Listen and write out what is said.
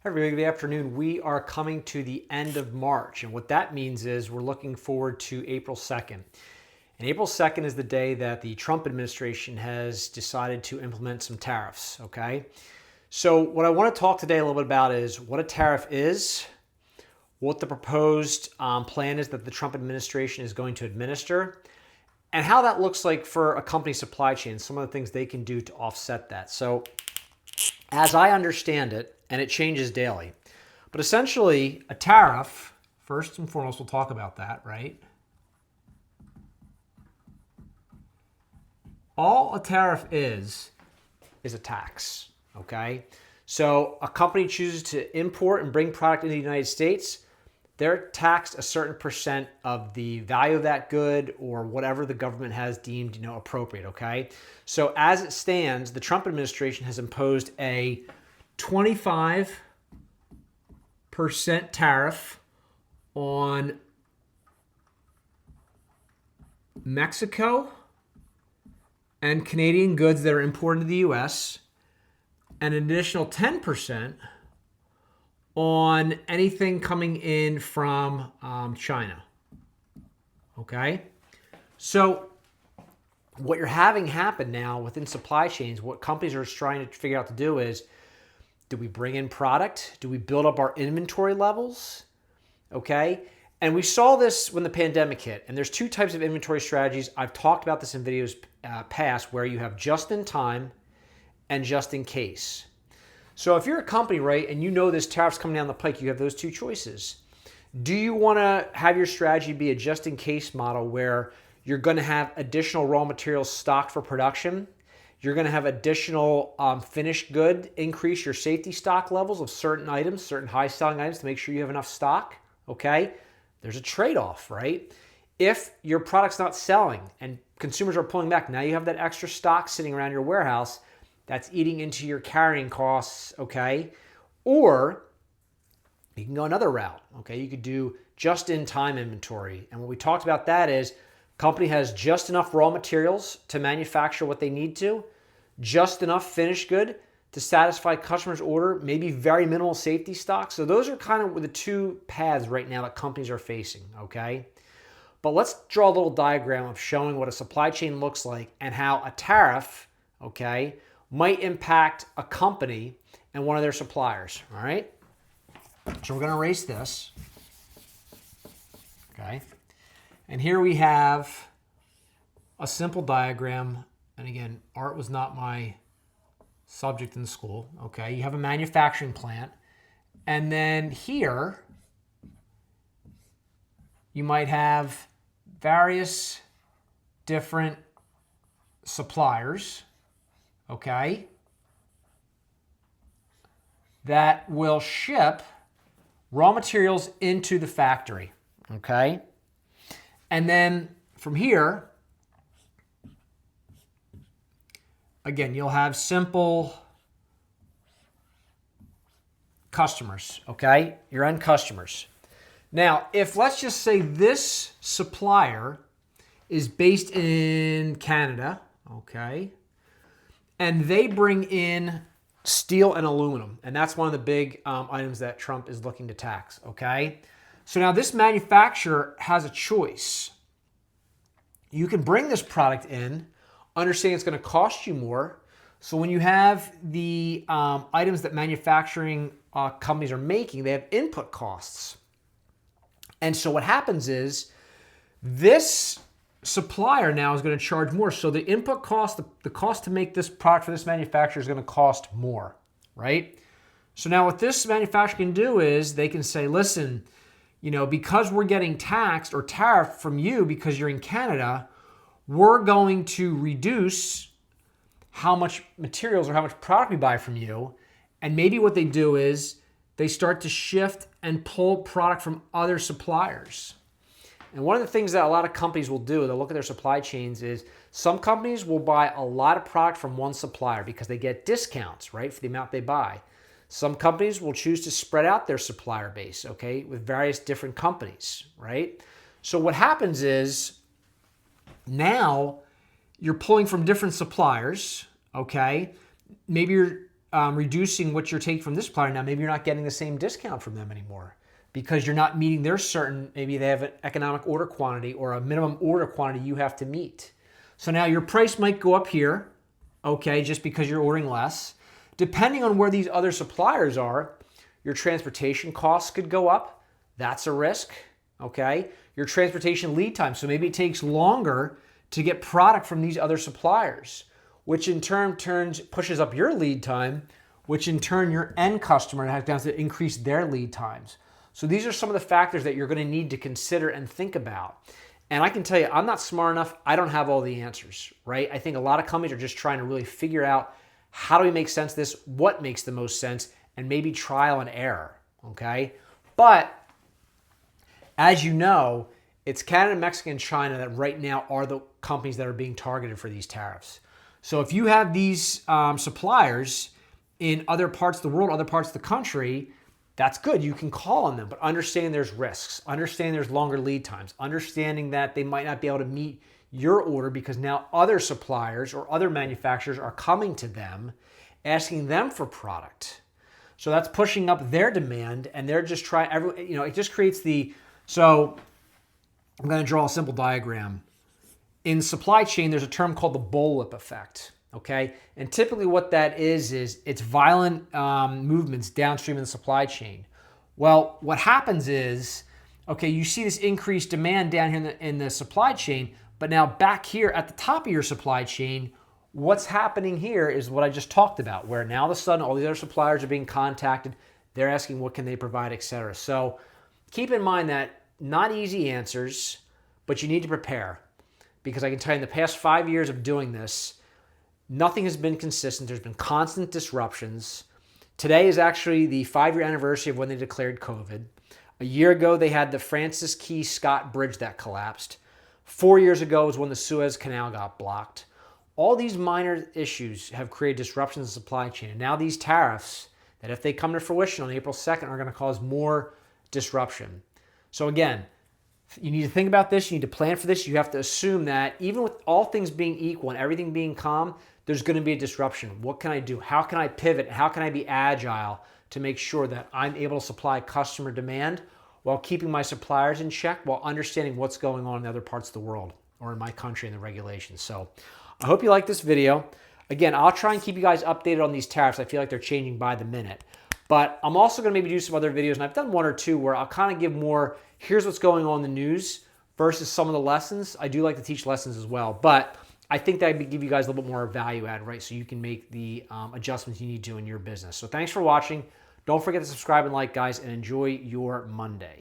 Hi everybody, good afternoon. We are coming to the end of March, and what that means is we're looking forward to April 2nd. And April 2nd is the day that the Trump administration has decided to implement some tariffs, okay? So what I want to talk today a little bit about is what a tariff is, what the proposed plan is that the Trump administration is going to administer, and how that looks like for a company supply chain, some of the things they can do to offset that. So as I understand it, and it changes daily, but essentially a tariff, first and foremost, we'll talk about that, right? All a tariff is a tax, okay? So a company chooses to import and bring product into the United States, they're taxed a certain percent of the value of that good or whatever the government has deemed, appropriate, okay? So as it stands, the Trump administration has imposed a 25% tariff on Mexico and Canadian goods that are imported to the U.S., and an additional 10% on anything coming in from China. Okay? So what you're having happen now within supply chains, what companies are trying to figure out to do is, do we bring in product? Do we build up our inventory levels? Okay? And we saw this when the pandemic hit. And there's two types of inventory strategies. I've talked about this in videos past, where you have just in time and just in case. So if you're a company, right, and you know this tariff's coming down the pike, you have those two choices. Do you want to have your strategy be a just in case model where you're going to have additional raw materials stocked for production? You're going to have additional finished good, increase your safety stock levels of certain items, certain high selling items to make sure you have enough stock, okay? There's a trade-off, right? If your product's not selling and consumers are pulling back, now you have that extra stock sitting around your warehouse that's eating into your carrying costs, okay? Or you can go another route, okay? You could do just-in-time inventory. And what we talked about that is company has just enough raw materials to manufacture what they need to, just enough finished good to satisfy customers' order, maybe very minimal safety stock. So those are kind of the two paths right now that companies are facing, okay? But let's draw a little diagram of showing what a supply chain looks like and how a tariff, okay, might impact a company and one of their suppliers, all right? So we're going to erase this, okay? And here we have a simple diagram. And again, art was not my subject in school, okay? You have a manufacturing plant. And then here, you might have various different suppliers, okay, that will ship raw materials into the factory, okay? And then from here, again, you'll have simple customers, okay? Your end customers. Now, if let's just say this supplier is based in Canada, okay, and they bring in steel and aluminum, and that's one of the big items that Trump is looking to tax, okay? So now this manufacturer has a choice. You can bring this product in, understanding it's going to cost you more. So when you have the items that manufacturing companies are making, they have input costs. And so what happens is this supplier now is going to charge more. So the input cost, the cost to make this product for this manufacturer is going to cost more, right? So now what this manufacturer can do is they can say, listen, because we're getting taxed or tariffed from you because you're in Canada, we're going to reduce how much materials or how much product we buy from you. And maybe what they do is they start to shift and pull product from other suppliers. And one of the things that a lot of companies will do, they'll look at their supply chains, is some companies will buy a lot of product from one supplier because they get discounts, right, for the amount they buy. Some companies will choose to spread out their supplier base, okay, with various different companies, right? So what happens is now you're pulling from different suppliers, okay? Maybe you're reducing what you're taking from this supplier, now maybe you're not getting the same discount from them anymore because you're not meeting their certain, maybe they have an economic order quantity or a minimum order quantity you have to meet. So now your price might go up here, okay, just because you're ordering less. Depending on where these other suppliers are, your transportation costs could go up. That's a risk, okay? Your transportation lead time, so maybe it takes longer to get product from these other suppliers, which in turn pushes up your lead time, which in turn your end customer has to increase their lead times. So these are some of the factors that you're going to need to consider and think about. And I can tell you, I'm not smart enough. I don't have all the answers, right? I think a lot of companies are just trying to really figure out how do we make sense of this, what makes the most sense, and maybe trial and error, okay? But as you know, it's Canada, Mexico, and China that right now are the companies that are being targeted for these tariffs. So if you have these suppliers in other parts of the world, other parts of the country, that's good. You can call on them, but understand there's risks. Understand there's longer lead times. Understanding that they might not be able to meet your order because now other suppliers or other manufacturers are coming to them, asking them for product. So that's pushing up their demand, and they're just trying. It just creates the. So I'm going to draw a simple diagram. In supply chain, there's a term called the bullwhip effect. Okay, and typically what that is it's violent movements downstream in the supply chain. Well, what happens is, okay, you see this increased demand down here in the supply chain, but now back here at the top of your supply chain, what's happening here is what I just talked about, where now all of a sudden all these other suppliers are being contacted, they're asking what can they provide, etc. So keep in mind that not easy answers, but you need to prepare, because I can tell you in the past 5 years of doing this, nothing has been consistent. There's been constant disruptions. Today is actually the 5-year anniversary of when they declared COVID. A year ago, they had the Francis Key Scott Bridge that collapsed. 4 years ago was when the Suez Canal got blocked. All these minor issues have created disruptions in the supply chain. And now these tariffs, that if they come to fruition on April 2nd, are going to cause more disruption. So again, you need to think about this. You need to plan for this. You have to assume that even with all things being equal and everything being calm, there's going to be a disruption. What can I do? How can I pivot? How can I be agile to make sure that I'm able to supply customer demand while keeping my suppliers in check, while understanding what's going on in other parts of the world or in my country and the regulations? So I hope you like this video. Again, I'll try and keep you guys updated on these tariffs. I feel like they're changing by the minute. But I'm also going to maybe do some other videos, and I've done one or two where I'll kind of give more, here's what's going on in the news versus some of the lessons. I do like to teach lessons as well, but I think that would give you guys a little bit more value add, right? So you can make the adjustments you need to in your business. So thanks for watching. Don't forget to subscribe and like, guys, and enjoy your Monday.